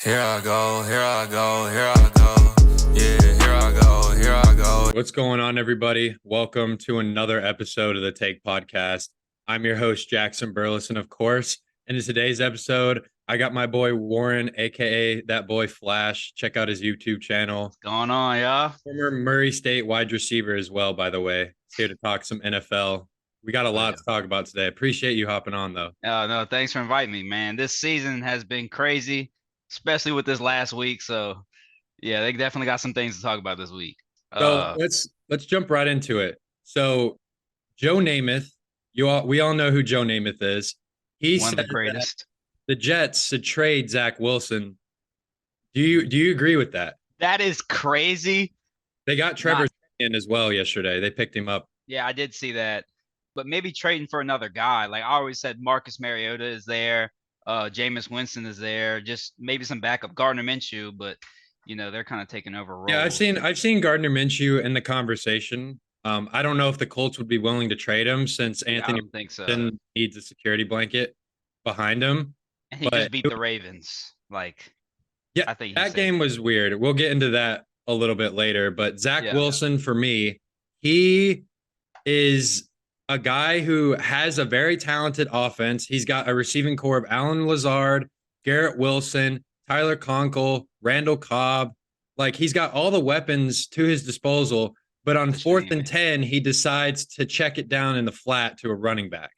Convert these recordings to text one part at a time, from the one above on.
Here I go, here I go, here I go. Yeah, here I go, here I go. What's going on, everybody? Welcome to another episode of the Take Podcast. I'm your host, Jackson Burleson, of course. And in today's episode, I got my boy Warren, aka that boy Flash. Check out his YouTube channel. Going on, y'all? Former Murray State wide receiver as well, by the way. He's here to talk some NFL. We got a lot to talk about today. Appreciate you hopping on, though. Oh, no, thanks for inviting me, man. This season has been crazy, especially with this last week. So, yeah, they definitely got some things to talk about this week. So let's jump right into it. So Joe Namath, we all know who Joe Namath is. He one said of the greatest. the Jets should trade Zach Wilson. Do you agree with that? That is crazy. They got Trevor in as well yesterday. They picked him up. Yeah, I did see that. But maybe trading for another guy. Like I always said, Marcus Mariota is there. Jameis Winston is there. Just maybe some backup. Gardner Minshew, but they're kind of taking over roles. Yeah, I've seen Gardner Minshew in the conversation. I don't know if the Colts would be willing to trade him since Anthony needs a security blanket behind him. And he just beat the Ravens. Yeah, I think that game was weird. We'll get into that a little bit later. But Zach Wilson, for me, he is a guy who has a very talented offense. He's got a receiving core of Allen Lazard, Garrett Wilson, Tyler Conkel, Randall Cobb. Like he's got all the weapons to his disposal. But on 4th and 10, he decides to check it down in the flat to a running back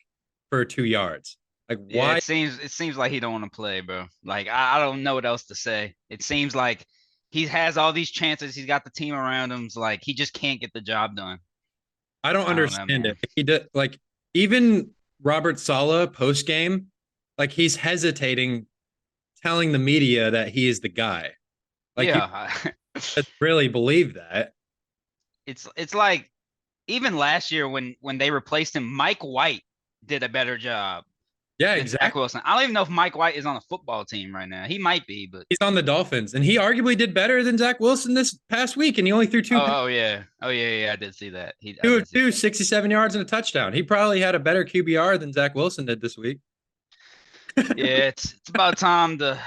for 2 yards. Like why? It seems like he don't want to play, bro. Like I don't know what else to say. It seems like he has all these chances. He's got the team around him. So like he just can't get the job done. I don't understand it. He did like even Robert Saleh post game, like he's hesitating, telling the media that he is the guy. Like you really believe that. It's like even last year when they replaced him, Mike White did a better job. Yeah, exactly. Zach Wilson. I don't even know if Mike White is on a football team right now. He might be, but he's on the Dolphins, and he arguably did better than Zach Wilson this past week, and he only threw two. Oh yeah. I did see that. He two 67 yards and a touchdown. He probably had a better QBR than Zach Wilson did this week. Yeah, it's about time to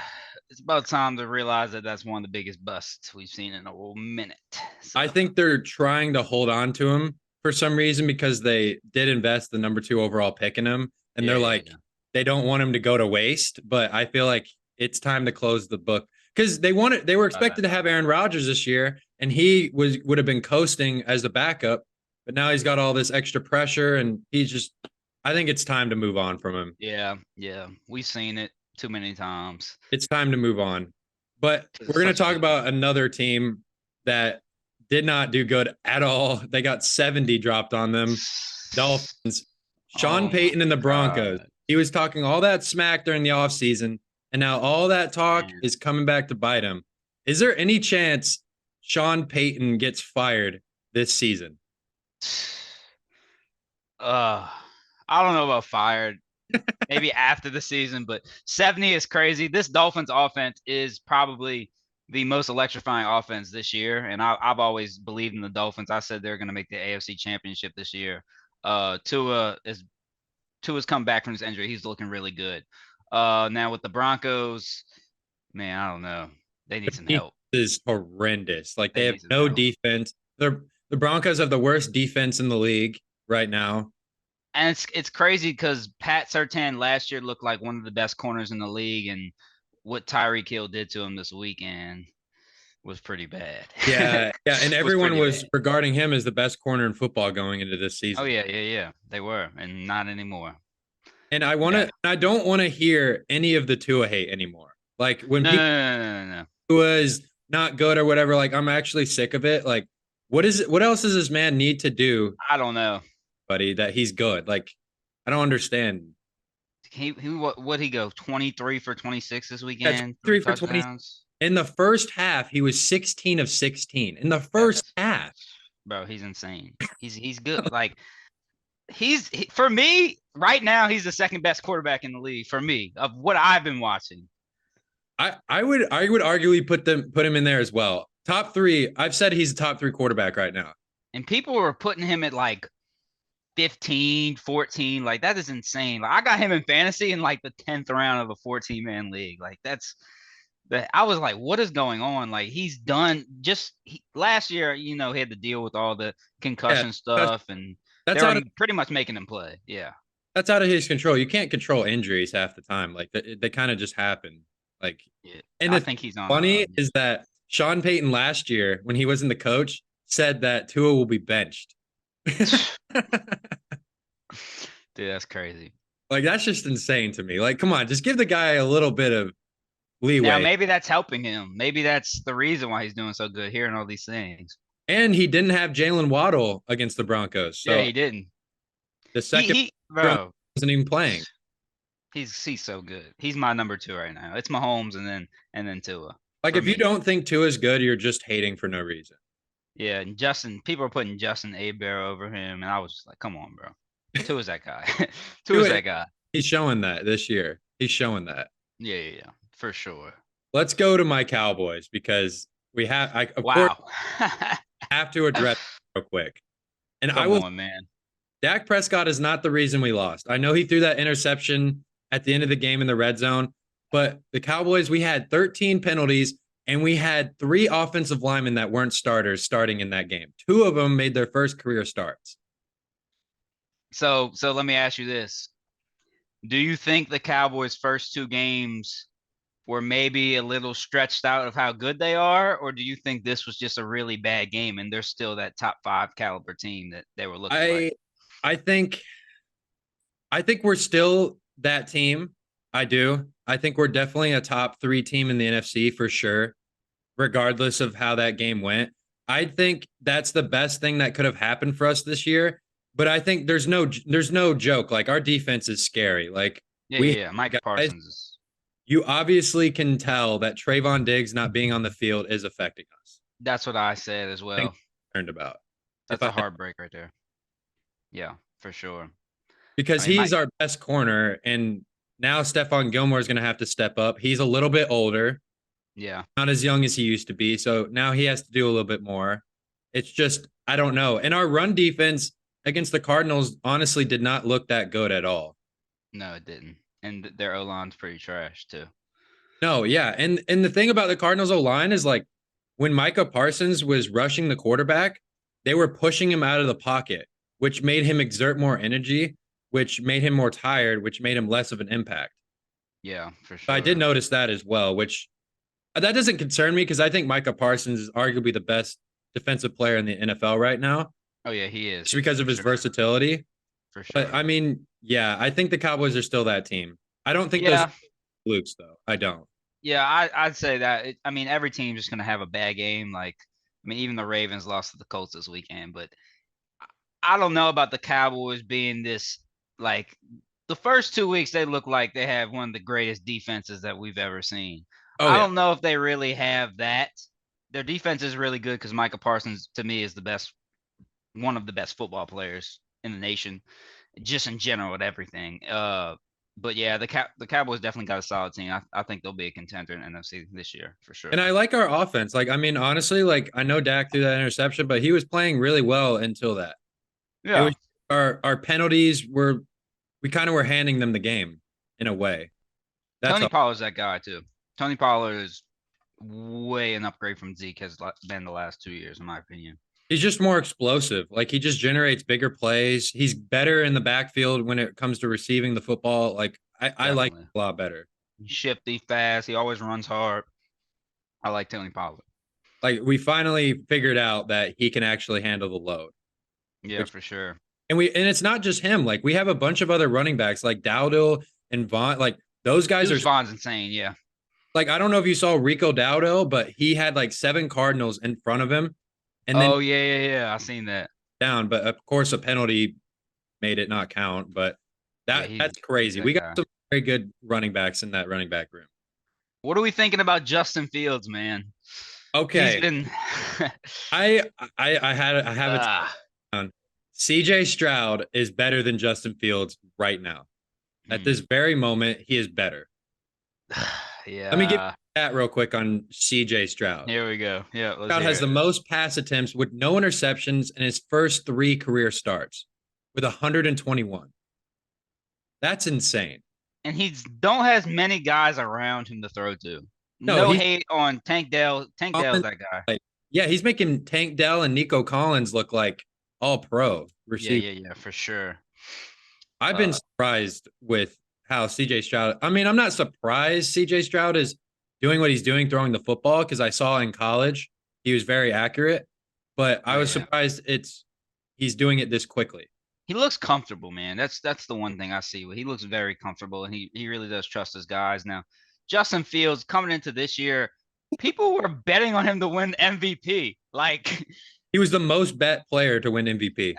realize that that's one of the biggest busts we've seen in a minute. So. I think they're trying to hold on to him for some reason because they did invest the number 2 overall pick in him, and they're like. Yeah. They don't want him to go to waste, but I feel like it's time to close the book because they were expected to have Aaron Rodgers this year, and he would have been coasting as the backup, but now he's got all this extra pressure, and I think it's time to move on from him. Yeah, we've seen it too many times. It's time to move on, but we're going to talk about another team that did not do good at all. They got 70 dropped on them. Dolphins. Sean Payton and the Broncos. God. He was talking all that smack during the offseason, and now all that talk is coming back to bite him. Is there any chance Sean Payton gets fired this season? I don't know about fired. Maybe after the season, but 70 is crazy. This Dolphins offense is probably the most electrifying offense this year, and I've always believed in the Dolphins. I said they're going to make the AFC Championship this year. Tua's come back from his injury. He's looking really good. Now with the Broncos, man, I don't know. They need some help. This is horrendous. Like they have no defense. The Broncos have the worst defense in the league right now. And it's crazy because Pat Surtain last year looked like one of the best corners in the league, and what Tyreek Hill did to him this weekend was pretty bad. Yeah, and everyone was regarding him as the best corner in football going into this season. Oh yeah. They were, and not anymore. And I don't want to hear any of the Tua hate anymore. Like when no. Tua is not good or whatever, like I'm actually sick of it. Like what else does this man need to do? I don't know. Buddy, that he's good. Like I don't understand. What he go 23 for 26 this weekend? 3 for 20. In the first half, he was 16 of 16. In the first half. Bro, he's insane. He's good. Like for me, right now, he's the second best quarterback in the league for me of what I've been watching. I would arguably put him in there as well. Top 3. I've said he's a top 3 quarterback right now. And people were putting him at like 15, 14. Like that is insane. Like I got him in fantasy in like the 10th round of a 14-man league. Like that's I was like, what is going on? Like he's done last year, he had to deal with all the concussion stuff, and that's they were pretty much making him play. Yeah. That's out of his control. You can't control injuries half the time. Like they kind of just happen. Like, yeah. and I think he's on. Funny is that Sean Payton last year, when he wasn't the coach, said that Tua will be benched. Dude, that's crazy. Like that's just insane to me. Like, come on, just give the guy a little bit of leeway. Now maybe that's helping him. Maybe that's the reason why he's doing so good, hearing all these things. And he didn't have Jalen Waddle against the Broncos. So yeah, he didn't. The second bro wasn't even playing. He's so good. He's my number 2 right now. It's Mahomes and then Tua. Like if you don't think Tua is good, you're just hating for no reason. Yeah, and people are putting Justin Hebert over him, and I was just like, come on, bro. Tua's that guy. Tua's that guy. He's showing that this year. He's showing that. Yeah, for sure. Let's go to my Cowboys because we have, of course, have to address it real quick. And Come on, man. Dak Prescott is not the reason we lost. I know he threw that interception at the end of the game in the red zone, but the Cowboys, we had 13 penalties and we had 3 offensive linemen that weren't starters starting in that game. 2 of them made their first career starts. So let me ask you this. Do you think the Cowboys' first 2 games were maybe a little stretched out of how good they are, or do you think this was just a really bad game and they're still that top 5 caliber team that they were looking like? I think we're still that team. I do. I think we're definitely a top 3 team in the NFC for sure, regardless of how that game went. I think that's the best thing that could have happened for us this year. But I think there's no joke. Like our defense is scary. Like Micah Parsons. You obviously can tell that Trayvon Diggs not being on the field is affecting us. That's what I said as well. I'm concerned about. That's a heartbreak right there. Yeah, for sure. Because he's our best corner, and now Stephon Gilmore is going to have to step up. He's a little bit older. Yeah. Not as young as he used to be. So now he has to do a little bit more. It's just, I don't know. And our run defense against the Cardinals honestly did not look that good at all. No, it didn't. And their O-line's pretty trash too. No, yeah. And the thing about the Cardinals O-line is like when Micah Parsons was rushing the quarterback, they were pushing him out of the pocket, which made him exert more energy, which made him more tired, which made him less of an impact. Yeah, for sure. But I did notice that as well, which that doesn't concern me because I think Micah Parsons is arguably the best defensive player in the NFL right now. Oh, yeah, he is. Just because of his versatility. For sure. But, I mean, yeah, I think the Cowboys are still that team. I don't think those flukes, though. I don't. Yeah, I'd say that. Every team's just going to have a bad game. Like, even the Ravens lost to the Colts this weekend. But I don't know about the Cowboys being this, like, the first 2 weeks, they look like they have one of the greatest defenses that we've ever seen. I don't know if they really have that. Their defense is really good because Micah Parsons, to me, is one of the best football players in the nation, just in general at everything. But yeah, the Cowboys definitely got a solid team. I think they'll be a contender in NFC this year for sure. And I like our offense. Like, I mean, honestly, like I know Dak threw that interception, but he was playing really well until that. Yeah. Our penalties we kind of were handing them the game in a way. Tony Pollard's that guy too. Tony Pollard is way an upgrade from Zeke has been the last 2 years, in my opinion. He's just more explosive. Like he just generates bigger plays. He's better in the backfield when it comes to receiving the football. Like I like him a lot better. He's shifty, fast. He always runs hard. I like Tony Pollard. Like we finally figured out that he can actually handle the load. Yeah, for sure. And it's not just him. Like we have a bunch of other running backs like Dowdle and Vaughn. Like those guys Vaughn's insane. Yeah. Like I don't know if you saw Rico Dowdle, but he had like 7 Cardinals in front of him. And then yeah. I seen that. Down, but of course a penalty made it not count. But that's crazy. We got some very good running backs in that running back room. What are we thinking about Justin Fields, man? Okay. He's been I have it down. CJ Stroud is better than Justin Fields right now. At this very moment, he is better. Yeah. Let me give you that real quick on CJ Stroud. Here we go. Yeah. Stroud has the most pass attempts with no interceptions in his first 3 career starts with 121. That's insane. And he don't has many guys around him to throw to. No, No hate on Tank Dell. Tank Dell's Collins, that guy. like, yeah, he's making Tank Dell and Nico Collins look like all pro receiver. Yeah, for sure. I've been surprised with how CJ Stroud. I mean, I'm not surprised CJ Stroud is doing what he's doing, throwing the football, because I saw in college he was very accurate. But I was surprised he's doing it this quickly. He looks comfortable, man. That's the one thing I see. He looks very comfortable, and he really does trust his guys. Now, Justin Fields coming into this year, people were betting on him to win MVP. Like he was the most bet player to win MVP.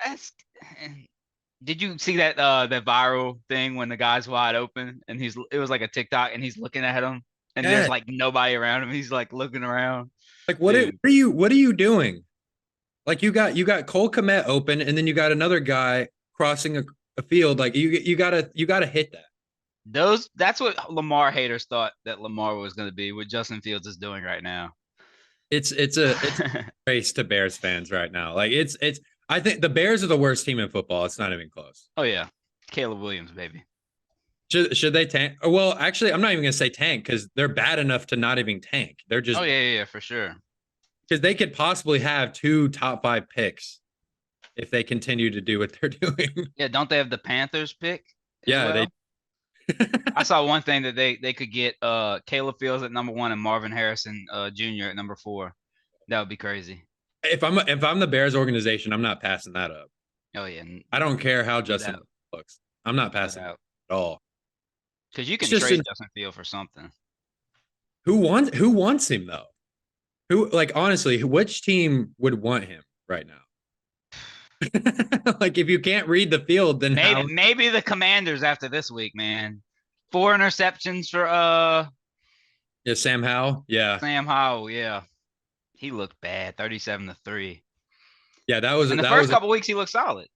Did you see that viral thing when the guy's wide open and it was like a TikTok and he's looking at him and there's like nobody around him. He's like looking around. Like what are you doing? Like you got Cole Kmet open and then you got another guy crossing a field. Like you gotta hit that. That's what Lamar haters thought that Lamar was going to be, what Justin Fields is doing right now. It's a race to Bears fans right now. Like it's I think the Bears are the worst team in football. It's not even close. Oh yeah, Caleb Williams, baby. Should they tank? Well, actually, I'm not even gonna say tank because they're bad enough to not even tank. They're just for sure. Because they could possibly have 2 top 5 picks if they continue to do what they're doing. Yeah, don't they have the Panthers pick? Yeah, well? I saw one thing that they could get Caleb Fields at number 1 and Marvin Harrison Jr. at number 4. That would be crazy. If I'm the Bears organization, I'm not passing that up. Oh yeah, I don't care how Justin looks. I'm not passing it at all. Because you can trade Justin Fields for something. Who wants him though? Who, like, honestly, which team would want him right now? Like, if you can't read the field, then maybe the Commanders after this week, man. 4 interceptions for Sam Howell. Yeah. Sam Howell, yeah. He looked bad, 37-3. Yeah, that was in the first couple weeks he looked solid.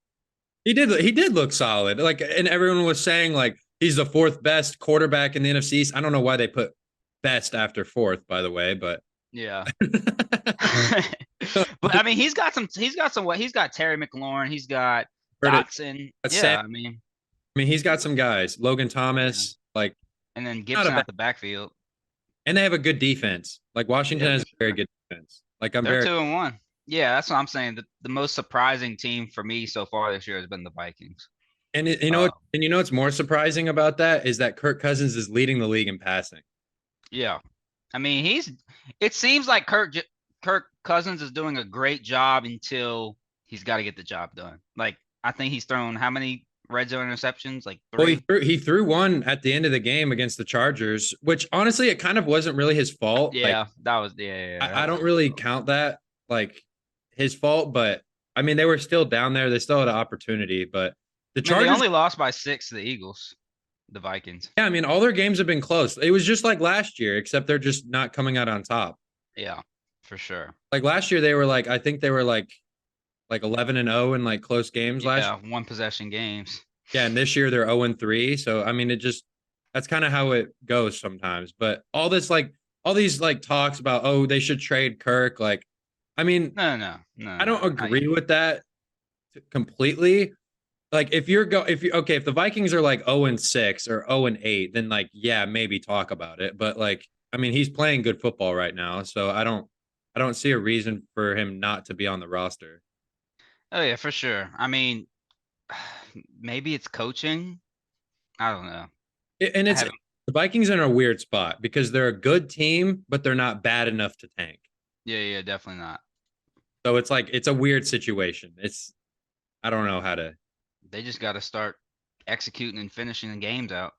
He did look solid. Like, and everyone was saying like he's the 4th best quarterback in the NFC East. I don't know why they put best after 4th, by the way, but yeah. But I mean, he's got what? He's got Terry McLaurin, he's got Dotson. Yeah, I mean, he's got some guys. Logan Thomas, like, and then Gibson out the backfield. And they have a good defense. Like Washington has a very good defense. Like they're 2-1. Yeah, that's what I'm saying. The most surprising team for me so far this year has been the Vikings. And you know what's more surprising about that is that Kirk Cousins is leading the league in passing. Yeah. I mean, it seems like Kirk Cousins is doing a great job until he's got to get the job done. Like, I think he's thrown how many red zone interceptions? Like 3. Well, he threw one at the end of the game against the Chargers, which honestly, it kind of wasn't really his fault. Yeah, like, that was I don't really count that like his fault, but I mean, they were still down there. They still had an opportunity, but the Chargers only lost by 6 to the Eagles. The Vikings. Yeah, I mean, all their games have been close. It was just like last year, except they're just not coming out on top. Yeah, for sure. Like last year, they were like, I think they were like 11-0 in like close games last year. Yeah, 1 possession games. Yeah, and this year they're 0-3. So I mean, that's kind of how it goes sometimes. But all these like talks about, they should trade Kirk. Like, I mean, no, I don't agree with that completely. Like if the Vikings are like 0-6 or 0-8, then like, yeah, maybe talk about it. But like, I mean, he's playing good football right now, so I don't see a reason for him not to be on the roster. Oh yeah, for sure. I mean, maybe it's coaching. I don't know. And the Vikings are in a weird spot because they're a good team, but they're not bad enough to tank. Yeah, definitely not. So it's like it's a weird situation. I don't know how to. They just got to start executing and finishing the games out.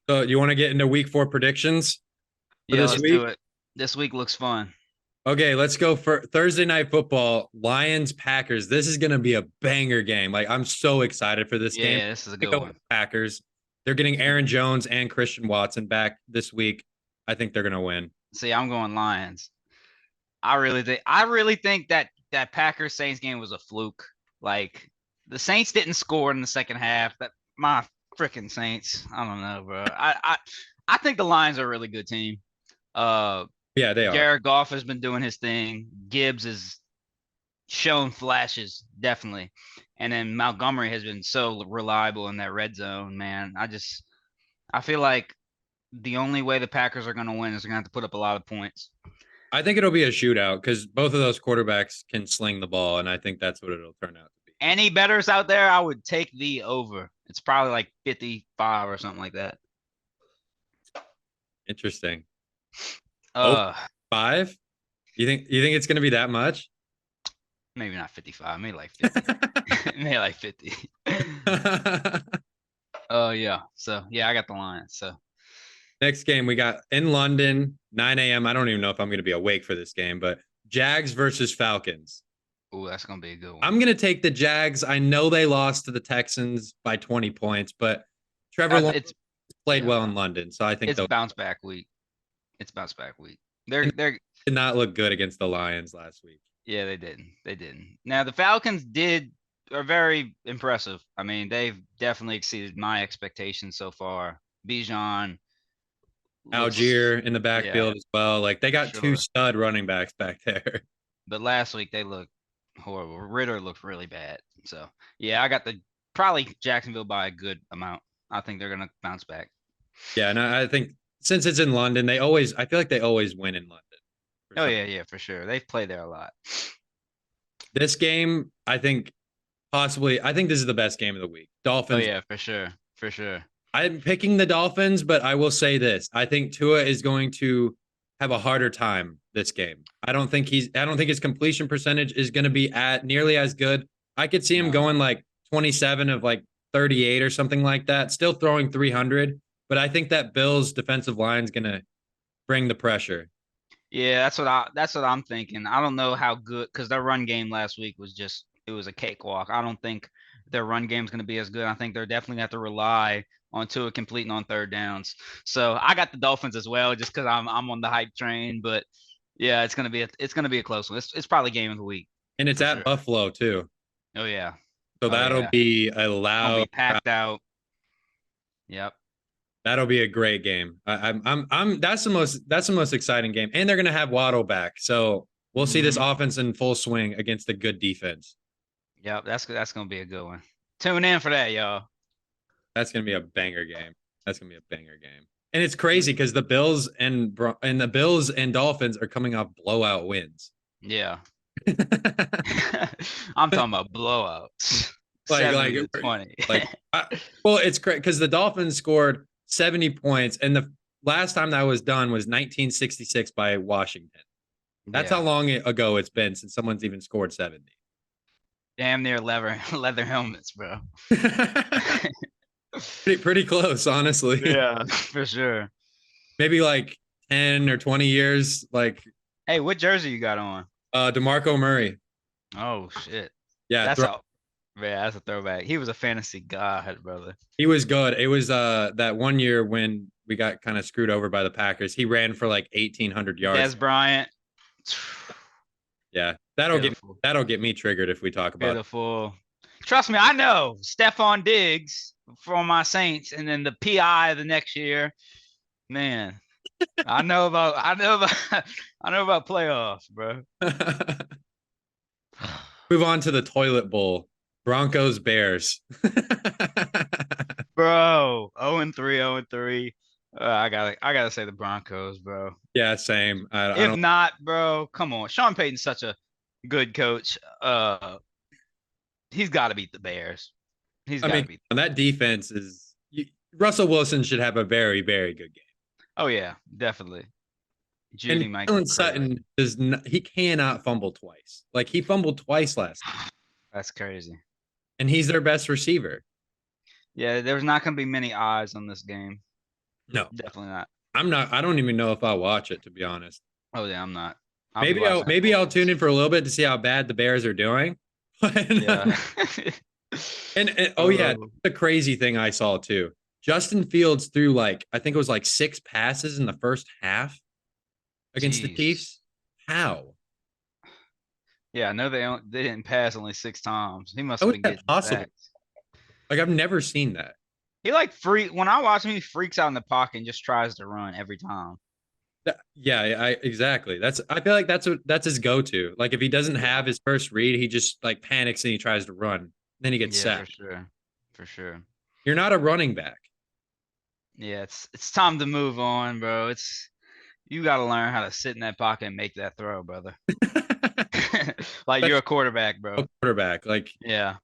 So you want to get into week 4 predictions? Yeah, let's do it. This week looks fun. Okay, let's go for Thursday night football. Lions Packers. This is going to be a banger game. Like, I'm so excited for this game. Yeah, this is a good one. Packers. They're getting Aaron Jones and Christian Watson back this week. I think they're going to win. See, I'm going Lions. I really think that Packers Saints game was a fluke. Like, the Saints didn't score in the second half. My freaking Saints. I don't know, bro. I think the Lions are a really good team. Yeah, they are. Jared Goff has been doing his thing. Gibbs has shown flashes, definitely. And then Montgomery has been so reliable in that red zone, man. I feel like the only way the Packers are going to win is they're going to have to put up a lot of points. I think it'll be a shootout because both of those quarterbacks can sling the ball, and I think that's what it'll turn out to be. Any bettors out there, I would take the over. It's probably like 55 or something like that. Interesting. 5? You think it's going to be that much? Maybe not 55. Maybe like 50. Maybe like 50. Oh yeah. So yeah, I got the Lions. So next game we got in London, 9 a.m. I don't even know if I'm going to be awake for this game, but Jags versus Falcons. Oh, that's going to be a good one. I'm going to take the Jags. I know they lost to the Texans by 20 points, but Trevor Lawrence played well in London, so I think it's bounce back week. It's bounce back week. They did not look good against the Lions last week. Yeah, they didn't. They didn't. Now the Falcons are very impressive. I mean, they've definitely exceeded my expectations so far. Bijan, Algier in the backfield as well. Like they got 2 stud running backs back there. But last week they looked horrible. Ritter looked really bad. So yeah, I got probably Jacksonville by a good amount. I think they're gonna bounce back. Yeah, and I think since it's in London, I feel like they always win in London. Oh yeah, for sure. They've played there a lot. This game, I think this is the best game of the week. Dolphins. Oh yeah, for sure. I'm picking the Dolphins, but I will say this. I think Tua is going to have a harder time this game. I don't think his completion percentage is going to be nearly as good. I could see him going like 27 of like 38 or something like that, still throwing 300, but I think that Bills defensive line is going to bring the pressure. Yeah, that's what I'm thinking. I don't know how good, because their run game last week was it was a cakewalk. I don't think their run game is going to be as good. I think they're definitely going to have to rely on Tua completing on third downs. So I got the Dolphins as well, just because I'm on the hype train. But yeah, it's gonna be a close one. It's probably game of the week. And it's at Buffalo too. Oh yeah. So that'll be a loud, packed out. Yep. That'll be a great game. That's the most exciting game, and they're gonna have Waddle back, so we'll see this offense in full swing against a good defense. Yep, that's gonna be a good one. Tune in for that, y'all. That's gonna be a banger game. And it's crazy because the Bills and Dolphins are coming off blowout wins. Yeah. I'm talking about blowouts. like 20. Well, it's great because the Dolphins scored 70 points, and the last time that was done was 1966 by Washington. That's how long ago it's been since someone's even scored 70. Damn near leather helmets, bro. pretty close, honestly. Yeah, for sure. Maybe like 10 or 20 years. Like, hey, what jersey you got on? DeMarco Murray. Oh shit. Yeah, that's a throwback. He was a fantasy god, brother. He was good. It was that one year when we got kind of screwed over by the Packers. He ran for like 1,800 yards. Des Bryant. Yeah, that'll get me triggered if we talk about Beautiful. Trust me, I know Stephon Diggs from my Saints, and then the PI the next year. Man, I know about playoffs, bro. Move on to the toilet bowl. Broncos Bears. Bro, 0-3. I gotta say the Broncos, bro. Yeah, same. If not, bro, come on. Sean Payton's such a good coach. He's got to beat the Bears. That defense is. Russell Wilson should have a very, very good game. Oh yeah, definitely. Judy might. Sutton he cannot fumble twice. Like he fumbled twice last time. That's crazy. And he's their best receiver. Yeah, there's not going to be many eyes on this game. No, definitely not. I don't even know if I'll watch it, to be honest. Oh yeah, I'm not. Maybe I'll tune in for a little bit to see how bad the Bears are doing. Yeah. and the crazy thing I saw too. Justin Fields threw I think it was 6 passes in the first half against the Chiefs. How? Yeah, I know they didn't pass only 6 times. He must have been getting possible. Sacks. I've never seen that. He when I watch him, he freaks out in the pocket and just tries to run every time. Exactly. I feel like that's his go-to. Like if he doesn't have his first read, he just panics and he tries to run. Then he gets sacked. For sure. You're not a running back. Yeah, it's time to move on, bro. You got to learn how to sit in that pocket and make that throw, brother. Like you're a quarterback, bro. Quarterback, like yeah,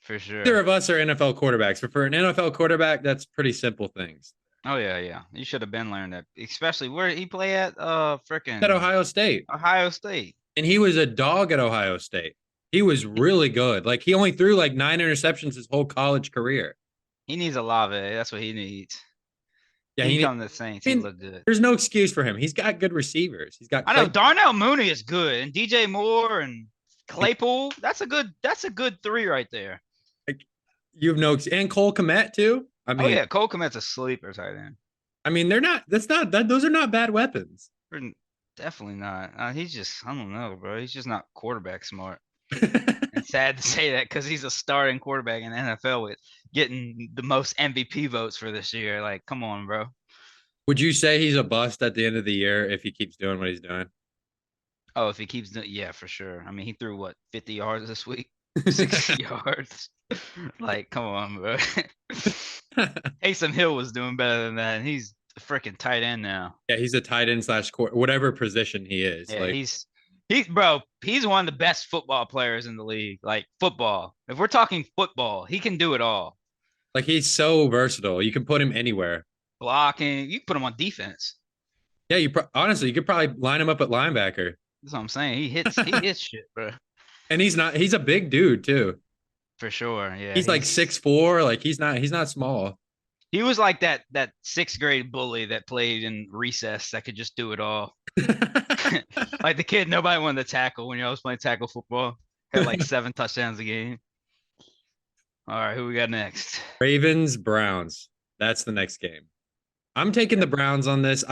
for sure. Either of us are NFL quarterbacks, but for an NFL quarterback, that's pretty simple things. Oh yeah. You should have been learned that, especially where he play at. Freaking At Ohio State. Ohio State. And he was a dog at Ohio State. He was really good. Like he only threw like 9 interceptions his whole college career. He needs a Olave. That's what he needs. Yeah, he come to the Saints. He look good. There's no excuse for him. He's got good receivers. He's got. I know Darnell Mooney is good, and DJ Moore and Claypool. That's a good 3 right there. Like, you have no, and Cole Kmet too. I mean, oh yeah, Cole Kmet's a sleeper tight end. I mean, they're not. That's not that. Those are not bad weapons. Definitely not. He's just, I don't know, bro. He's just not quarterback smart. It's sad to say that because he's a starting quarterback in the NFL with getting the most MVP votes for this year. Like, come on, bro. Would you say he's a bust at the end of the year if he keeps doing what he's doing? Oh, if he keeps doing, yeah, for sure. I mean, he threw what, 50 yards this week, 60 yards. Like, come on, bro. Taysom Hill was doing better than that, and he's a freaking tight end now. Yeah, he's a tight end / whatever position he is. Yeah, like, he's one of the best football players in the league. Like football. If we're talking football, he can do it all. Like he's so versatile. You can put him anywhere. Blocking, you can put him on defense. Yeah, honestly, you could probably line him up at linebacker. That's what I'm saying. He hits shit, bro. And he's a big dude too. For sure. Yeah. He's like 6'4". Like he's not small. He was like that 6th grade bully that played in recess that could just do it all. Like the kid nobody wanted to tackle when I was playing tackle football. Had like 7 touchdowns a game. All right, who we got next? Ravens, Browns. That's the next game. I'm taking the Browns on this.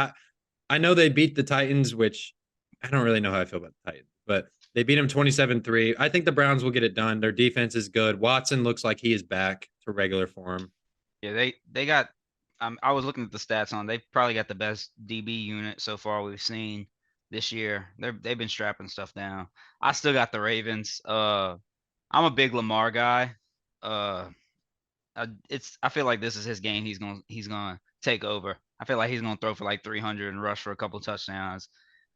I know they beat the Titans, which I don't really know how I feel about the Titans, but they beat them 27-3. I think the Browns will get it done. Their defense is good. Watson looks like he is back to regular form. Yeah, they got I was looking at the stats on. They probably got the best DB unit so far we've seen this year. They've been strapping stuff down. I still got the Ravens. I'm a big Lamar guy. I feel like this is his game. He's gonna take over. I feel like he's gonna throw for like 300 and rush for a couple touchdowns.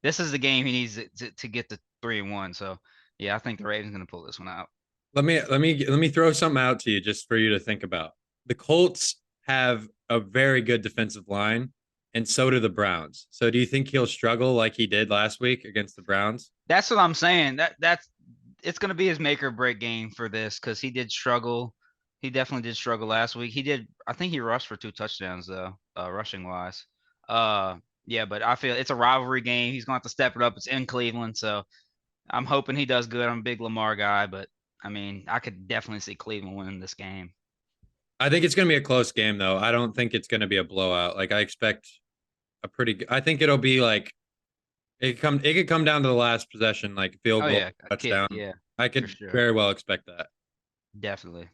This is the game he needs to get to 3-1. So yeah, I think the Ravens gonna pull this one out. Let me throw something out to you just for you to think about. The Colts have a very good defensive line, and so do the Browns. So do you think he'll struggle like he did last week against the Browns? That's what I'm saying. It's going to be his make or break game for this because he did struggle. He definitely did struggle last week. I think he rushed for 2 touchdowns though, rushing wise. Yeah, but I feel it's a rivalry game. He's going to have to step it up. It's in Cleveland, so I'm hoping he does good. I'm a big Lamar guy, but I mean, I could definitely see Cleveland winning this game. I think it's going to be a close game, though. I don't think it's going to be a blowout. Like I expect I think it'll be like it could come down to the last possession, like field goal, touchdown. Yeah, I could very well expect that. Definitely.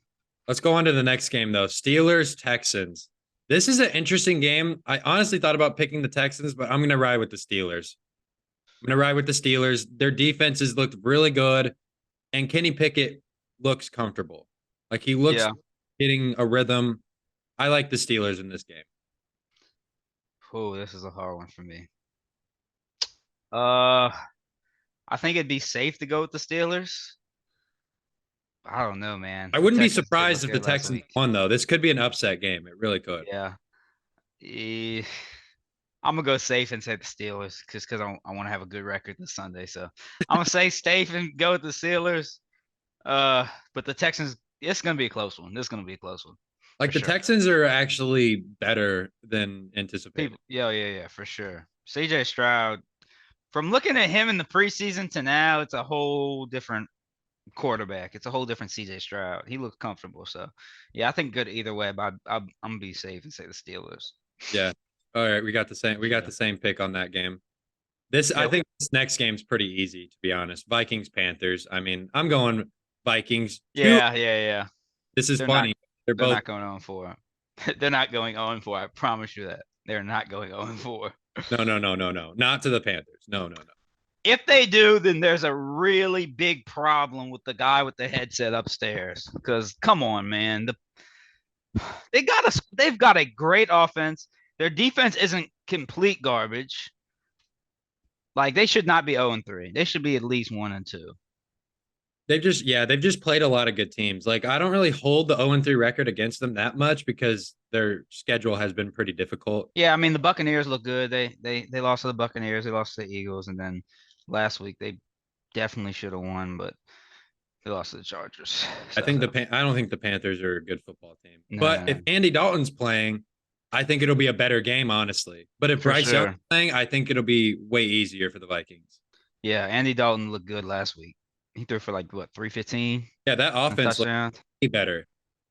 Let's go on to the next game, though. Steelers Texans. This is an interesting game. I honestly thought about picking the Texans, but I'm going to ride with the Steelers. Their defenses looked really good, and Kenny Pickett looks comfortable. Like he looks getting a rhythm. I like the Steelers in this game. Oh, this is a hard one for me. I think it'd be safe to go with the Steelers. I don't know, man. I wouldn't be surprised if the Texans won, though. This could be an upset game. It really could. Yeah. I'm going to go safe and say the Steelers because I want to have a good record this Sunday. So I'm going to say safe and go with the Steelers. But the Texans, it's going to be a close one. This is going to be a close one. Like the Texans are actually better than anticipated. Yeah, for sure. CJ Stroud, from looking at him in the preseason to now, it's a whole different quarterback. It's a whole different CJ Stroud. He looks comfortable. So, yeah, I think good either way, but I'm going to be safe and say the Steelers. Yeah. All right, we got the same pick on that game. I think this next game's pretty easy, to be honest. Vikings Panthers. I mean, I'm going Vikings. Yeah. This is funny. They're not going 0-4. They're not going 0-4. I promise you that. They're not going 0-4. No. Not to the Panthers. No. If they do, then there's a really big problem with the guy with the headset upstairs. Because come on, man. They've got a great offense. Their defense isn't complete garbage. Like they should not be 0-3. They should be at least 1-2. They've just played a lot of good teams. Like I don't really hold the 0-3 record against them that much because their schedule has been pretty difficult. Yeah, I mean the Buccaneers look good. They lost to the Buccaneers, they lost to the Eagles, and then last week they definitely should have won, but they lost to the Chargers. I don't think the Panthers are a good football team. But if Nah, Andy Dalton's playing, I think it'll be a better game, honestly. But if for Bryce Young sure. is playing, I think it'll be way easier for the Vikings. Yeah, Andy Dalton looked good last week. He threw for like what 315 Yeah, that offense looks touchdown. way better.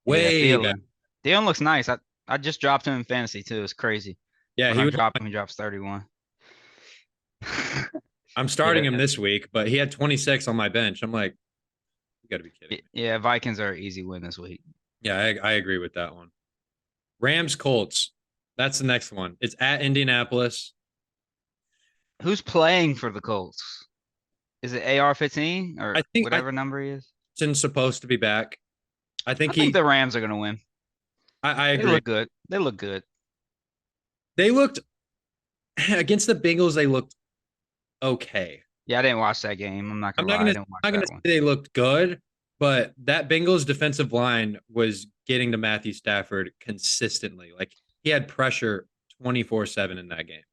Yeah, Way better. Thielen looks nice. I just dropped him in fantasy too. It's crazy. Yeah, When I drop him, he drops 31. I'm starting Yeah. him this week, but he had 26 on my bench. I'm like, you got to be kidding me. Yeah, Vikings are an easy win this week. Yeah, I agree with that one. Rams Colts. That's the next one. It's at Indianapolis. Who's playing for the Colts? Is it AR-15 or whatever number he is? Since supposed to be back. I think the Rams are going to win. I agree. They look good. They look good. They looked against the Bengals. They looked okay. Yeah, I didn't watch that game. I'm not gonna say they looked good, but that Bengals defensive line was getting to Matthew Stafford consistently. Like he had pressure 24/7 in that game.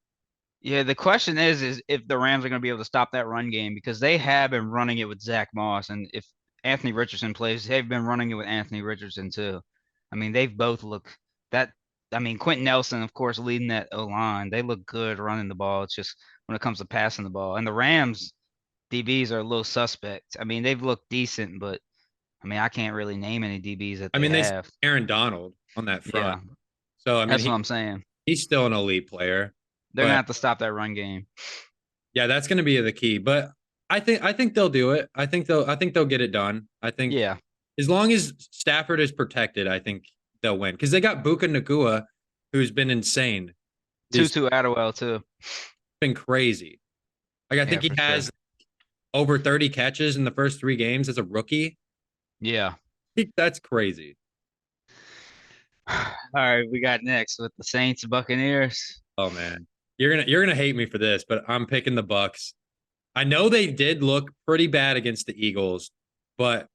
Yeah, the question is if the Rams are going to be able to stop that run game because they have been running it with Zach Moss, and if Anthony Richardson plays, they've been running it with Anthony Richardson too. I mean, they've both looked that. I mean, Quentin Nelson, of course, leading that O line. They look good running the ball. It's just when it comes to passing the ball, and the Rams DBs are a little suspect. I mean, they've looked decent, but I mean, I can't really name any DBs that they have. They Aaron Donald on that front. Yeah. So I mean, that's what I'm saying. He's still an elite player. They're gonna have to stop that run game. Yeah, that's gonna be the key. But I think they'll do it. I think they'll get it done. I think as long as Stafford is protected, I think they'll win. Because they got Buka Nakua, who's been insane. Tutu Atwell too. Been crazy. Like I think he has over 30 catches in the first 3 games as a rookie. Yeah. That's crazy. All right, we got next with the Saints Buccaneers. Oh man. You're gonna hate me for this, but I'm picking the Bucs. I know they did look pretty bad against the Eagles, but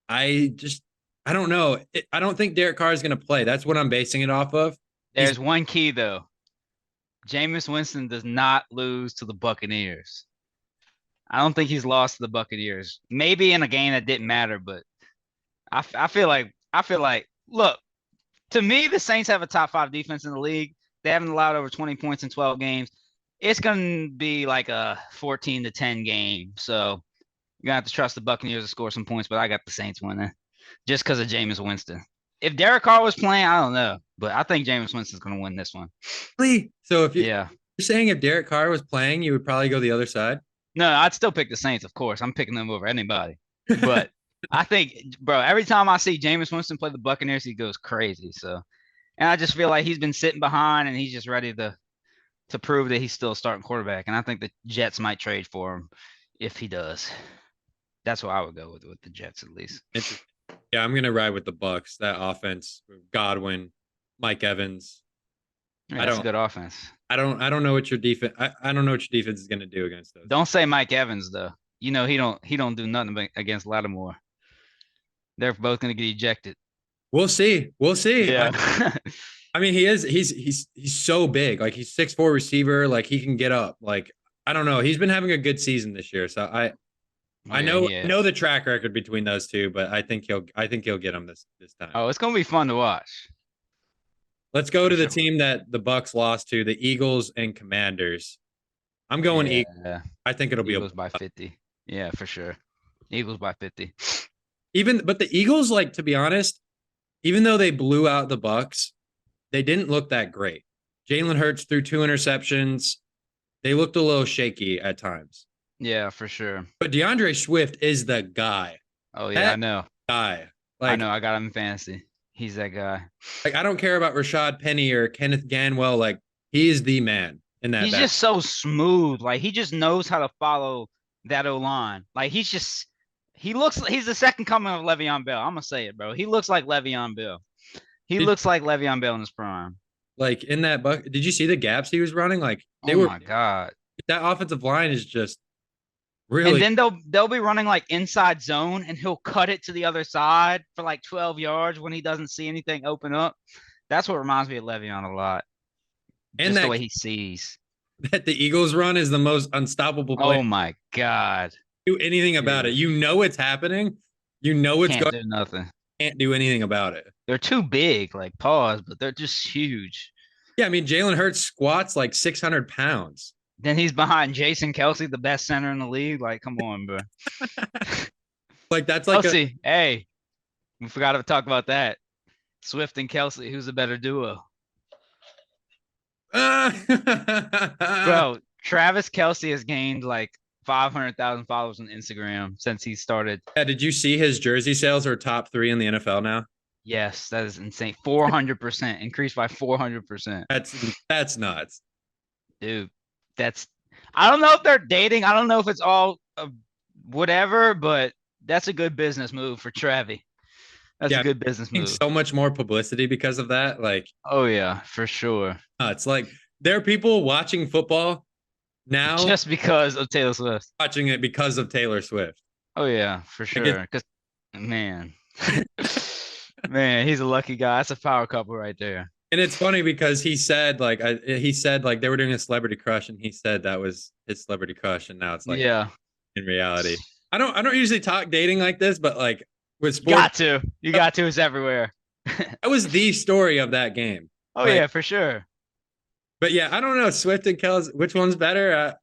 I don't know. I don't think Derek Carr is gonna play. That's what I'm basing it off of. There's one key though. Jameis Winston does not lose to the Buccaneers. I don't think he's lost to the Buccaneers. Maybe in a game that didn't matter, but I feel like look, to me, the Saints have a top 5 defense in the league. They haven't allowed over 20 points in 12 games. It's going to be like a 14-10 game. So you're going to have to trust the Buccaneers to score some points, but I got the Saints winning just because of Jameis Winston. If Derek Carr was playing, I don't know, but I think Jameis Winston's going to win this one. Really? So if you're saying if Derek Carr was playing, you would probably go the other side? No, I'd still pick the Saints, of course. I'm picking them over anybody. But I think, bro, every time I see Jameis Winston play the Buccaneers, he goes crazy. So, and I just feel like he's been sitting behind and he's just ready to prove that he's still a starting quarterback. And I think the Jets might trade for him if he does. That's what I would go with the Jets at least. Yeah, I'm gonna ride with the Bucs. That offense, Godwin, Mike Evans. Yeah, that's a good offense. I don't know what your defense. I don't know what your defense is gonna do against those. Don't say Mike Evans though. You know he don't do nothing against Lattimore. They're both gonna get ejected. We'll see. Yeah. I mean, he's so big. Like he's 6'4" receiver. Like he can get up. Like I don't know. He's been having a good season this year. So I know the track record between those two, but I think he'll get him this time. Oh, it's gonna be fun to watch. Let's go to the team that the Bucs lost to, the Eagles and Commanders. I'm going Eagles. I think it'll be Eagles by 50. Yeah, for sure. Eagles by 50. But the Eagles, like, to be honest, even though they blew out the Bucs, they didn't look that great. Jalen Hurts threw 2 interceptions. They looked a little shaky at times. Yeah, for sure. But DeAndre Swift is the guy. Oh yeah, I know. Guy. Like, I know. I got him in fantasy. He's that guy. Like I don't care about Rashad Penny or Kenneth Gainwell. Like he is the man in that. He's just so smooth. Like he just knows how to follow that O line. Like he's the second coming of Le'Veon Bell. I'm gonna say it, bro. He looks like Le'Veon Bell. He looks like Le'Veon Bell in his prime. Like in that buck, did you see the gaps he was running? Like oh my god, that offensive line is just really. And then they'll be running like inside zone, and he'll cut it to the other side for like 12 yards when he doesn't see anything open up. That's what reminds me of Le'Veon a lot. Just the way he sees. That the Eagles run is the most unstoppable play. Oh my god! Do anything about it? You know it's happening. You know it's can't do nothing. Can't do anything about it. They're too big, like pause, but they're just huge. Yeah, I mean Jalen Hurts squats like 600 pounds. Then he's behind Swift-Kelce, the best center in the league. Like, come on, bro. Like that's like Kelce. Hey, we forgot to talk about that. Swift and Kelce, who's a better duo? Bro, Travis Kelce has gained like 500,000 followers on Instagram since he started. Yeah, did you see his jersey sales are top 3 in the NFL now? Yes, that is insane. 400% increased by 400%. That's nuts, dude. I don't know if they're dating. I don't know if it's all whatever, but that's a good business move for Travi. That's a good business move. So much more publicity because of that. Like, oh yeah, for sure. It's like there are people watching football now just because of Taylor Swift. Watching it because of Taylor Swift. Oh yeah, for sure. Because man, man, he's a lucky guy. That's a power couple right there. And it's funny because he said like they were doing a celebrity crush, and he said that was his celebrity crush, and now it's like in reality. I don't usually talk dating like this, but like with sports, you got to. It's everywhere. That was the story of that game. Oh yeah, for sure. But yeah, I don't know, Swift and Kelce, which one's better?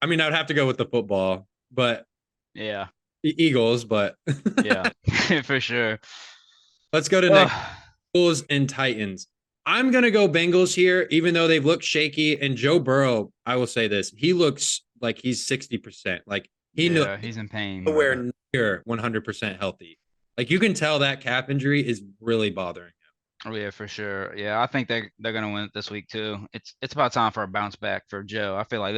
I mean, I would have to go with the football, but yeah, the Eagles. But yeah, for sure. Let's go to next. Bulls and Titans. I'm going to go Bengals here, even though they've looked shaky. And Joe Burrow, I will say this, he looks like he's 60%. Like he's in pain. Nowhere near 100% healthy. Like you can tell that calf injury is really bothering him. Oh yeah, for sure. Yeah, I think they're going to win it this week too. It's about time for a bounce back for Joe. I feel like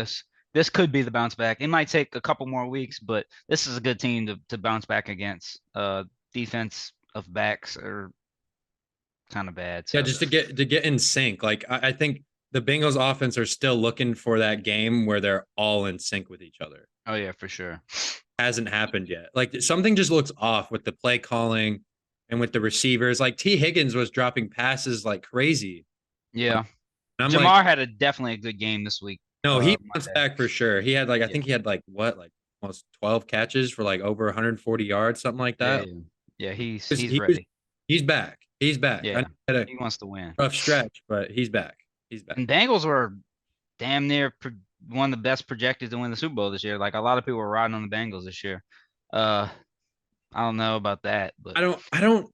this could be the bounce back. It might take a couple more weeks, but this is a good team to bounce back against. Defense of backs are kind of bad. So. Yeah, just to get in sync. Like I think the Bengals offense are still looking for that game where they're all in sync with each other. Oh yeah, for sure. Hasn't happened yet. Like something just looks off with the play calling and with the receivers. Like T. Higgins was dropping passes like crazy. Yeah. Jamar had definitely a good game this week. No, he bounced back for sure. He had I think he had almost 12 catches for like over 140 yards, something like that. Yeah, he's ready. He's back. He's back. Yeah, he wants to win. Rough stretch, but he's back. And Bengals were damn near one of the best projected to win the Super Bowl this year. Like a lot of people were riding on the Bengals this year. I don't know about that, but I don't.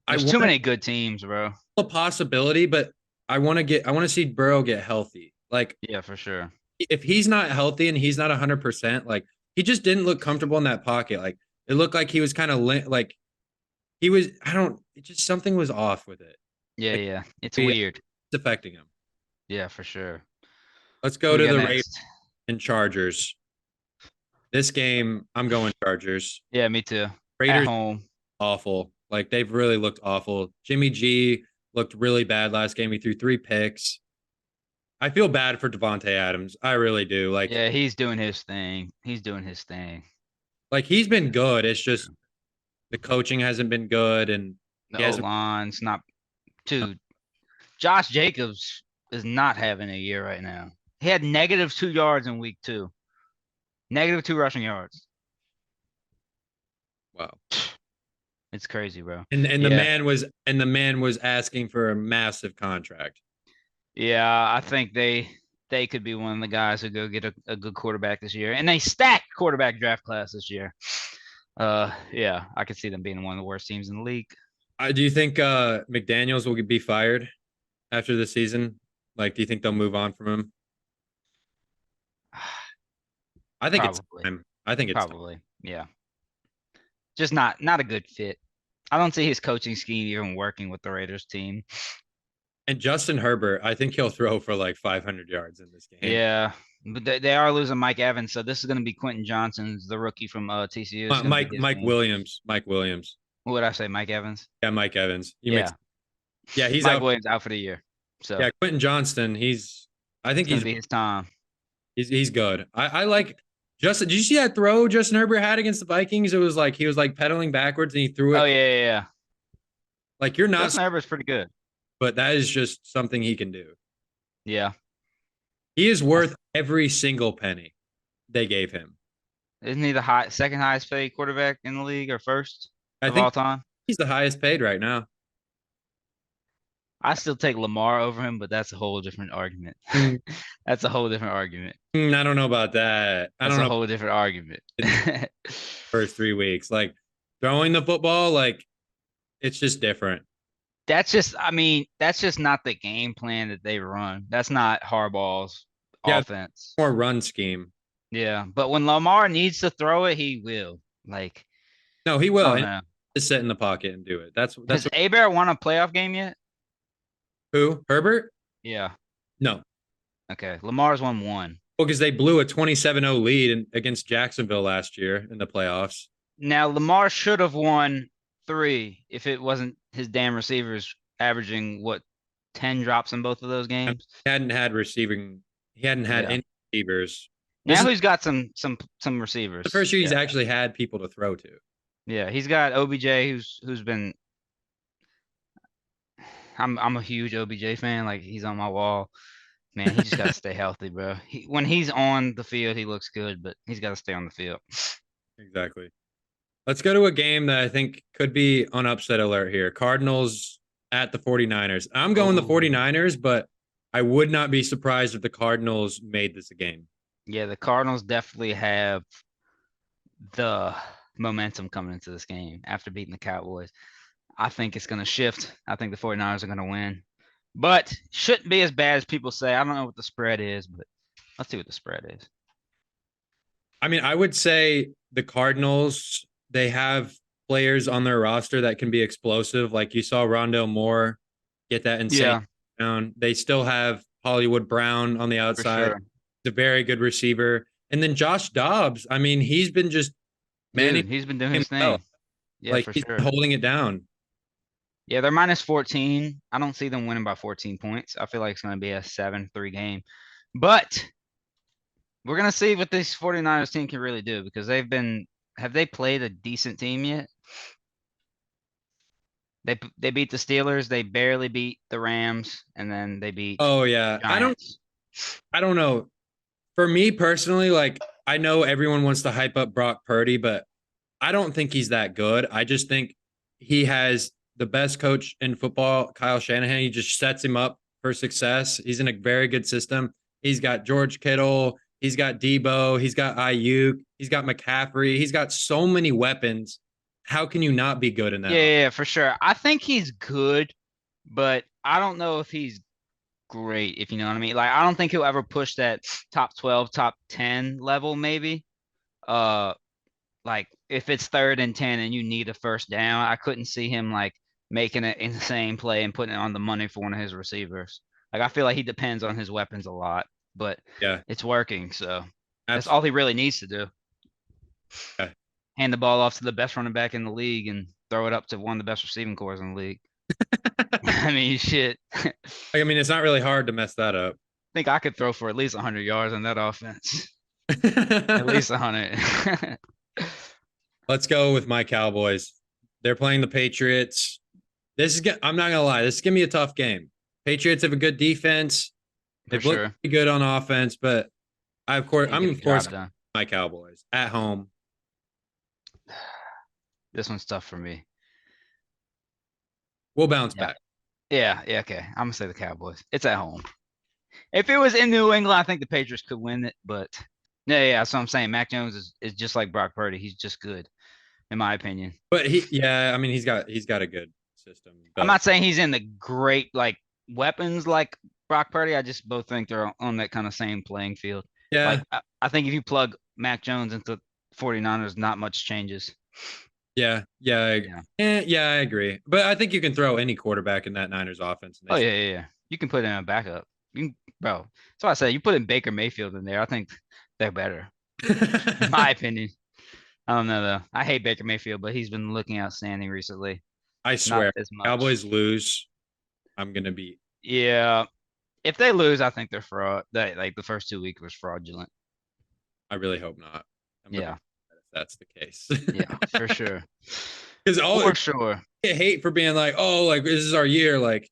There's too many good teams, bro. A possibility, but I want to see Burrow get healthy. Like, yeah, for sure. If he's not healthy and he's not 100%, like he just didn't look comfortable in that pocket. Like it looked like he was kind of like he was. Something was off with it. Yeah, yeah. It's weird. It's affecting him. Yeah, for sure. Let's go to the Raiders and Chargers. This game, I'm going Chargers. Yeah, me too. Raiders at home. Awful. Like they've really looked awful. Jimmy G looked really bad last game. He threw 3 picks. I feel bad for Devontae Adams. I really do. Like, yeah, he's doing his thing. Like he's been good. It's just the coaching hasn't been good, and the O-line's not. Dude, Josh Jacobs is not having a year right now. He had -2 yards in week 2. -2 rushing yards. Wow. It's crazy, bro. And the man was asking for a massive contract. Yeah, I think they could be one of the guys who go get a good quarterback this year. And they stacked quarterback draft class this year. Yeah, I could see them being one of the worst teams in the league. Do you think McDaniels will be fired after the season? Like, do you think they'll move on from him? I think it's time. I think it's probably time. Yeah. Just not a good fit. I don't see his coaching scheme even working with the Raiders team. And Justin Herbert, I think he'll throw for like 500 yards in this game. Yeah, but they are losing Mike Evans, so this is going to be Quentin Johnson's, the rookie from TCU. Mike Williams. What would I say, Mike Evans? Yeah, Mike Evans. Yeah, he's Mike out. Williams out for the year. So Yeah, Quentin Johnston, I think gonna be his time. He's good. I like Justin. Did you see that throw Justin Herbert had against the Vikings? It was like he was like pedaling backwards and he threw it. Oh yeah. Like you're not, Justin Herbert's pretty good. but that is just something he can do. Yeah. He is worth every single penny they gave him. Isn't he the second highest paid quarterback in the league or first of all time? He's the highest paid right now. I still take Lamar over him, but that's a whole different argument. That's a whole different argument. I don't know about that. That's a whole different argument. First 3 weeks, like throwing the football, like it's just different. That's just not the game plan that they run. That's not Harbaugh's offense. More run scheme. Yeah, but when Lamar needs to throw it, he will. Like, no, he will. Just sit in the pocket and do it. That's Has Hebert won a playoff game yet? Who? Herbert? Yeah. No. Okay. Lamar's won one. Well, because they blew a 27-0 lead against Jacksonville last year in the playoffs. Now, Lamar should have won 3 if it wasn't his damn receivers averaging, 10 drops in both of those games? He hadn't had any receivers. Now he's got some receivers. The first year he's actually had people to throw to. Yeah, he's got OBJ who's been I'm a huge OBJ fan. Like, he's on my wall. Man, he just got to stay healthy, bro. When he's on the field, he looks good, but he's got to stay on the field. Exactly. Let's go to a game that I think could be on upset alert here. Cardinals at the 49ers. I'm going the 49ers, but I would not be surprised if the Cardinals made this a game. Yeah, the Cardinals definitely have the momentum coming into this game after beating the Cowboys. I think it's going to shift. I think the 49ers are going to win. But shouldn't be as bad as people say. I don't know what the spread is, but let's see what the spread is. I mean, I would say the Cardinals, they have players on their roster that can be explosive. Like you saw Rondale Moore get that insane down. They still have Hollywood Brown on the outside. Sure. He's a very good receiver. And then Josh Dobbs, I mean, he's been just he's been doing his thing. Yeah, like for he's sure. Holding it down. Yeah, they're minus 14. I don't see them winning by 14 points. I feel like it's going to be a 7-3 game. But we're going to see what this 49ers team can really do, because have they played a decent team yet? They beat the Steelers, they barely beat the Rams, and then they beat Giants. I don't know. For me personally, like, I know everyone wants to hype up Brock Purdy, but I don't think he's that good. I just think he has the best coach in football, Kyle Shanahan. He just sets him up for success. He's in a very good system. He's got George Kittle. He's got Debo. He's got Ayuk. He's got McCaffrey. He's got so many weapons. How can you not be good in that? Yeah, for sure. I think he's good, but I don't know if he's great, if you know what I mean. Like, I don't think he'll ever push that top 12, top 10 level, maybe. Like, if it's 3rd and 10 and you need a first down, I couldn't see him, like, making an insane play and putting it on the money for one of his receivers. Like, I feel like he depends on his weapons a lot, but it's working. So that's all he really needs to do. Yeah. Hand the ball off to the best running back in the league and throw it up to one of the best receiving corps in the league. I mean, shit. I mean, it's not really hard to mess that up. I think I could throw for at least 100 yards on that offense. At least 100. Let's go with my Cowboys. They're playing the Patriots. I'm not gonna lie, this is gonna be a tough game. Patriots have a good defense. They've looked pretty good on offense, but I'm of course my Cowboys at home. This one's tough for me. We'll bounce back. Yeah, okay. I'm gonna say the Cowboys. It's at home. If it was in New England, I think the Patriots could win it, but yeah. So I'm saying Mac Jones is just like Brock Purdy. He's just good, in my opinion. But he's got a good system. I'm not saying he's in the great like weapons like Brock Purdy. I just both think they're on that kind of same playing field. Yeah. Like, I think if you plug Mac Jones into 49ers, not much changes. I agree. But I think you can throw any quarterback in that Niners offense. Oh, yeah. You can put in a backup. Bro. That's why I say you put in Baker Mayfield in there. I think they're better. In my opinion. I don't know, though. I hate Baker Mayfield, but he's been looking outstanding recently. I swear. Cowboys lose. I'm gonna be. Yeah. If they lose, I think they're fraud. That like the first 2 weeks was fraudulent. I really hope not. I'm gonna be if that's the case. Yeah, for sure. Because for sure. I hate for being like, oh, like this is our year. Like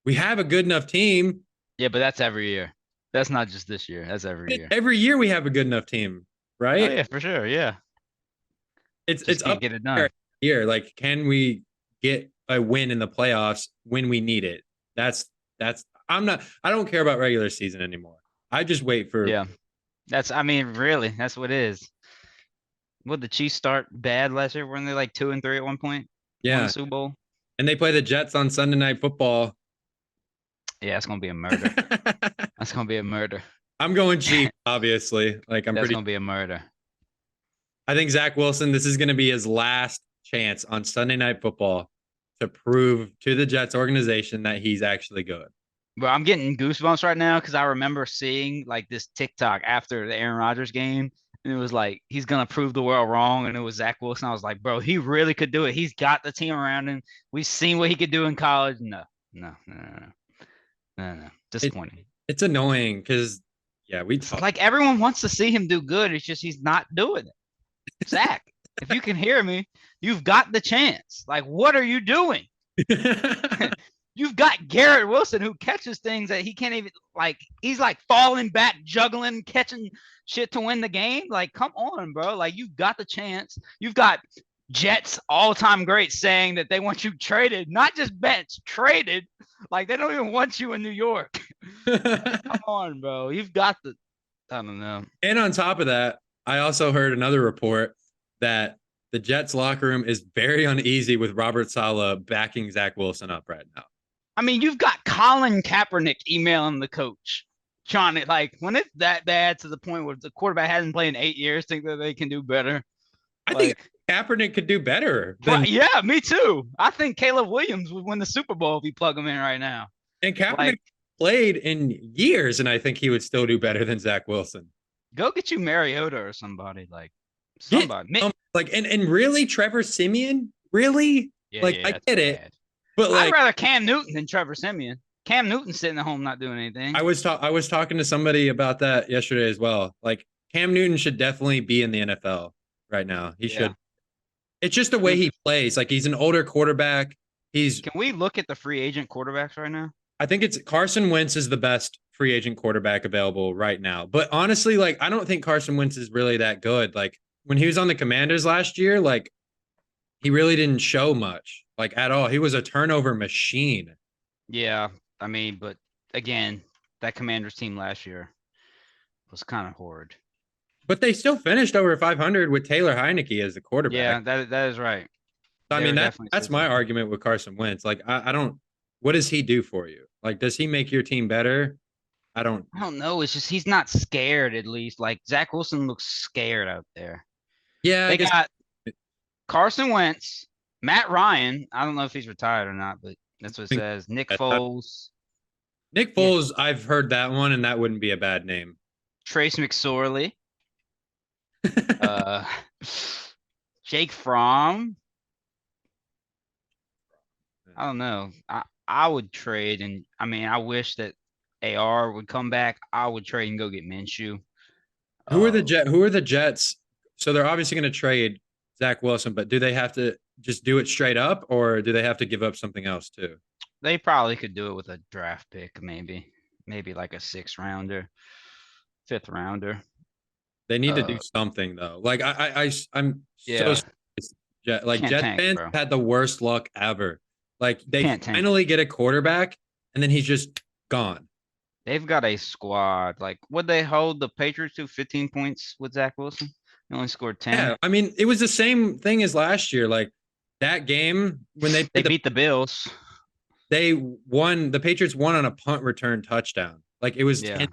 we have a good enough team. Yeah, but that's every year. That's not just this year. That's every year. Every year we have a good enough team, right? Oh yeah, for sure. Yeah. It's can't up get it done. Here. Like, can we get a win in the playoffs when we need it? That's I don't care about regular season anymore. I just wait for really, that's what it is. Would the Chiefs start bad last year? Weren't they like 2-3 at one point? Yeah. Won the Super Bowl. And they play the Jets on Sunday Night Football. Yeah, it's gonna be a murder. That's gonna be a murder. I'm going Chiefs, obviously. Like that's gonna be a murder. I think Zach Wilson, this is gonna be his last chance on Sunday Night Football to prove to the Jets organization that he's actually good. Bro, I'm getting goosebumps right now because I remember seeing like this TikTok after the Aaron Rodgers game. And it was like, he's going to prove the world wrong. And it was Zach Wilson. I was like, bro, he really could do it. He's got the team around him. We've seen what he could do in college. No. Disappointing. It's annoying because, like everyone wants to see him do good. It's just he's not doing it. Zach, if you can hear me, you've got the chance. Like, what are you doing? You've got Garrett Wilson who catches things that he can't even like. He's like falling back, juggling, catching shit to win the game. Like, come on, bro. Like, you've got the chance. You've got Jets all-time greats saying that they want you traded, not just bench, traded. Like, they don't even want you in New York. Come on, bro. You've got the. I don't know. And on top of that, I also heard another report that the Jets locker room is very uneasy with Robert Saleh backing Zach Wilson up right now. I mean, you've got Colin Kaepernick emailing the coach, trying to like when it's that bad to the point where the quarterback hasn't played in 8 years, think that they can do better. I think Kaepernick could do better. Yeah, me too. I think Caleb Williams would win the Super Bowl if you plug him in right now. And Kaepernick played in years, and I think he would still do better than Zach Wilson. Go get you Mariota or somebody like somebody. And really, Trevor Siemian? Really? Yeah, I get it. But I'd rather Cam Newton than Trevor Siemian. Cam Newton's sitting at home not doing anything. I was talking to somebody about that yesterday as well. Like, Cam Newton should definitely be in the NFL right now. He should. It's just the way he plays. Like, he's an older quarterback. Can we look at the free agent quarterbacks right now? I think it's Carson Wentz is the best free agent quarterback available right now. But honestly, like, I don't think Carson Wentz is really that good. Like, when he was on the Commanders last year, like, he really didn't show much, like, at all. He was a turnover machine. Yeah, I mean, but again, that Commanders team last year was kind of horrid. But they still finished over 500 with Taylor Heineke as the quarterback. Yeah, that is right. So, I mean, that's my argument with Carson Wentz. Like, I don't. What does he do for you? Like, does he make your team better? I don't know. It's just he's not scared. At least, like, Zach Wilson looks scared out there. Yeah, they got Carson Wentz, Matt Ryan. I don't know if he's retired or not, but that's what it says. Nick Foles. Nick Foles, I've heard that one, and that wouldn't be a bad name. Trace McSorley. Jake Fromm. I don't know. I would trade, and I mean, I wish that AR would come back. I would trade and go get Minshew. Who are the Jets? So they're obviously going to trade Zach Wilson, but do they have to just do it straight up, or do they have to give up something else too? They probably could do it with a draft pick, maybe like a 6th rounder, 5th rounder. They need to do something though. Like I'm so like Jets fans had the worst luck ever. Like, they finally get a quarterback, and then he's just gone. They've got a squad. Like, would they hold the Patriots to 15 points with Zach Wilson? He only scored 10. Yeah, I mean, it was the same thing as last year. Like, that game when they beat the Bills, they won. The Patriots won on a punt return touchdown. Like, it was 10.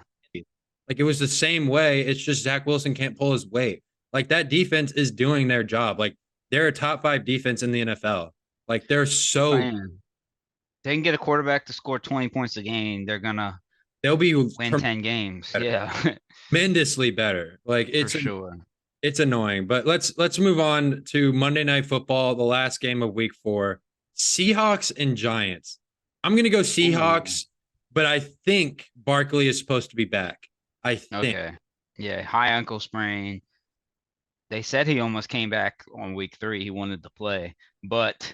Like, it was the same way. It's just Zach Wilson can't pull his weight. Like, that defense is doing their job. Like, they're a top 5 defense in the NFL. Like, they're so. They can get a quarterback to score 20 points a game. They'll be win 10 games. Better. Yeah, tremendously better. Like, it's for sure. It's annoying, but let's move on to Monday Night Football, the last game of Week 4. Seahawks and Giants. I'm going to go Seahawks, but I think Barkley is supposed to be back. I think. Okay. Yeah, high ankle sprain. They said he almost came back on week 3. He wanted to play. But,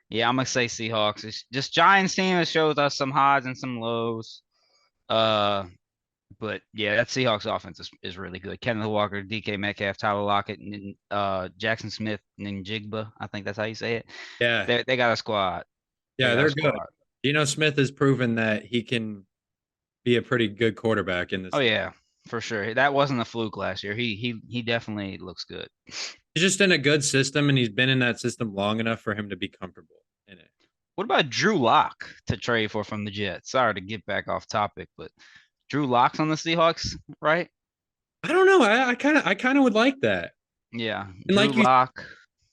yeah, I'm going to say Seahawks. It's just Giants team that shows us some highs and some lows. But, yeah, that Seahawks offense is really good. Kenneth Walker, DK Metcalf, Tyler Lockett, and Jackson Smith, and Jigba. I think that's how you say it. Yeah. They got a squad. Yeah, they're good. Geno Smith has proven that he can be a pretty good quarterback in this. Oh, yeah, for sure. That wasn't a fluke last year. He definitely looks good. He's just in a good system, and he's been in that system long enough for him to be comfortable in it. What about Drew Lock to trade for from the Jets? Sorry to get back off topic, but Drew Lock's on the Seahawks, right? I don't know. I kind of would like that. Yeah, and Drew Lock.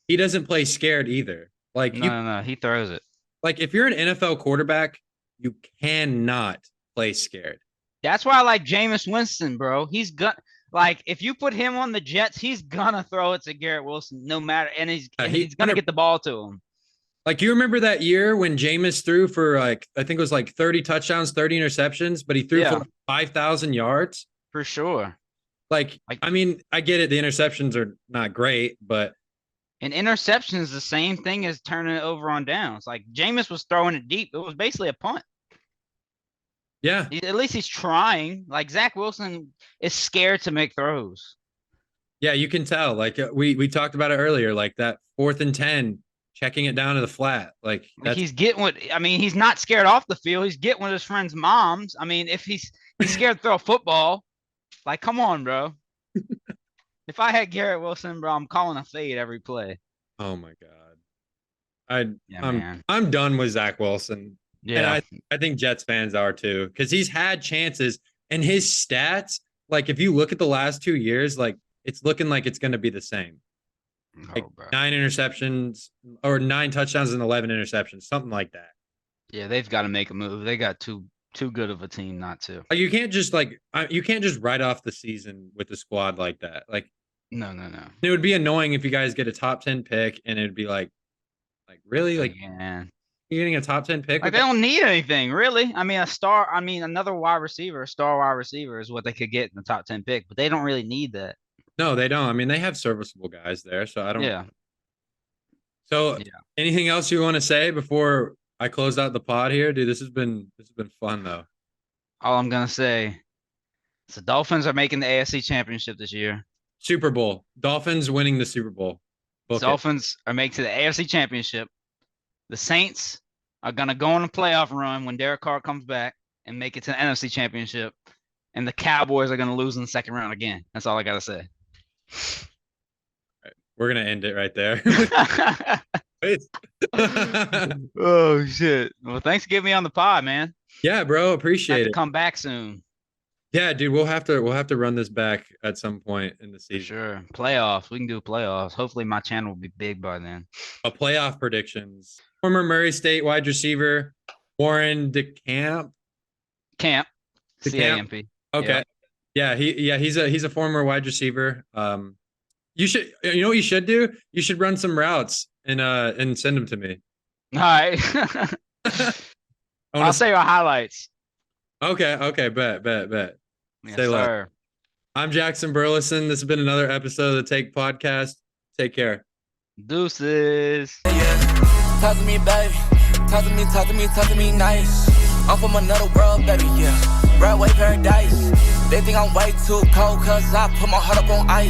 He doesn't play scared either. Like no, he throws it. Like if you're an NFL quarterback, you cannot play scared. That's why I like Jameis Winston, bro. He's like if you put him on the Jets, he's gonna throw it to Garrett Wilson no matter, and he's gonna get the ball to him. Like you remember that year when Jameis threw for like I think it was like 30 touchdowns, 30 interceptions, but he threw for 5,000 yards for sure. Like I mean, I get it. The interceptions are not great, but an interception is the same thing as turning it over on downs. Like Jameis was throwing it deep. It was basically a punt. Yeah. At least he's trying. Like Zach Wilson is scared to make throws. Yeah, you can tell. Like we talked about it earlier. Like that 4th and 10, checking it down to the flat. Like he's getting what I mean. He's not scared off the field. He's getting with his friends' moms. I mean, if he's scared to throw a football, like come on, bro. If I had Garrett Wilson, bro, I'm calling a fade every play. Oh my god, I'm done with Zach Wilson. Yeah, and I think Jets fans are too, because he's had chances and his stats. Like if you look at the last 2 years, like it's looking like it's going to be the same. Like 9 interceptions or 9 touchdowns and 11 interceptions, something like that. Yeah, they've got to make a move. They got too good of a team not to. You can't just write off the season with the squad like that. Like no. It would be annoying if you guys get a top 10 pick and it'd be like really like you're getting a top 10 pick. Like they don't need anything really. I mean, another wide receiver, a star wide receiver is what they could get in the top 10 pick, but they don't really need that. No, they don't. I mean, they have serviceable guys there, so I don't. Yeah. So, anything else you want to say before I close out the pod here, dude? This has been fun though. All I'm gonna say is the Dolphins are making the AFC Championship this year. Super Bowl. Dolphins winning the Super Bowl. Dolphins are making the AFC Championship. The Saints are gonna go on a playoff run when Derek Carr comes back and make it to the NFC Championship. And the Cowboys are gonna lose in the second round again. That's all I gotta say. All right. We're gonna end it right there. Oh shit. Well, thanks for giving me on the pod, man. Yeah, bro. Appreciate it. Come back soon. Yeah, dude. We'll have to run this back at some point in the season. Sure. Playoffs. We can do playoffs. Hopefully my channel will be big by then. Playoff predictions. Former Murray State wide receiver Warren DeCamp. Camp. C-A-M-P. Okay. Yeah, he's a former wide receiver. You know what you should do? You should run some routes and send them to me. All right. I'll say your highlights. Okay, bet. Yes, sir. I'm Jackson Burleson. This has been another episode of the Take Podcast. Take care. Deuces. Yeah. Talk to me, baby. Talk to me nice. I'm from another world, baby, yeah. Broadway paradise. They think I'm way too cold, cause I put my heart up on ice.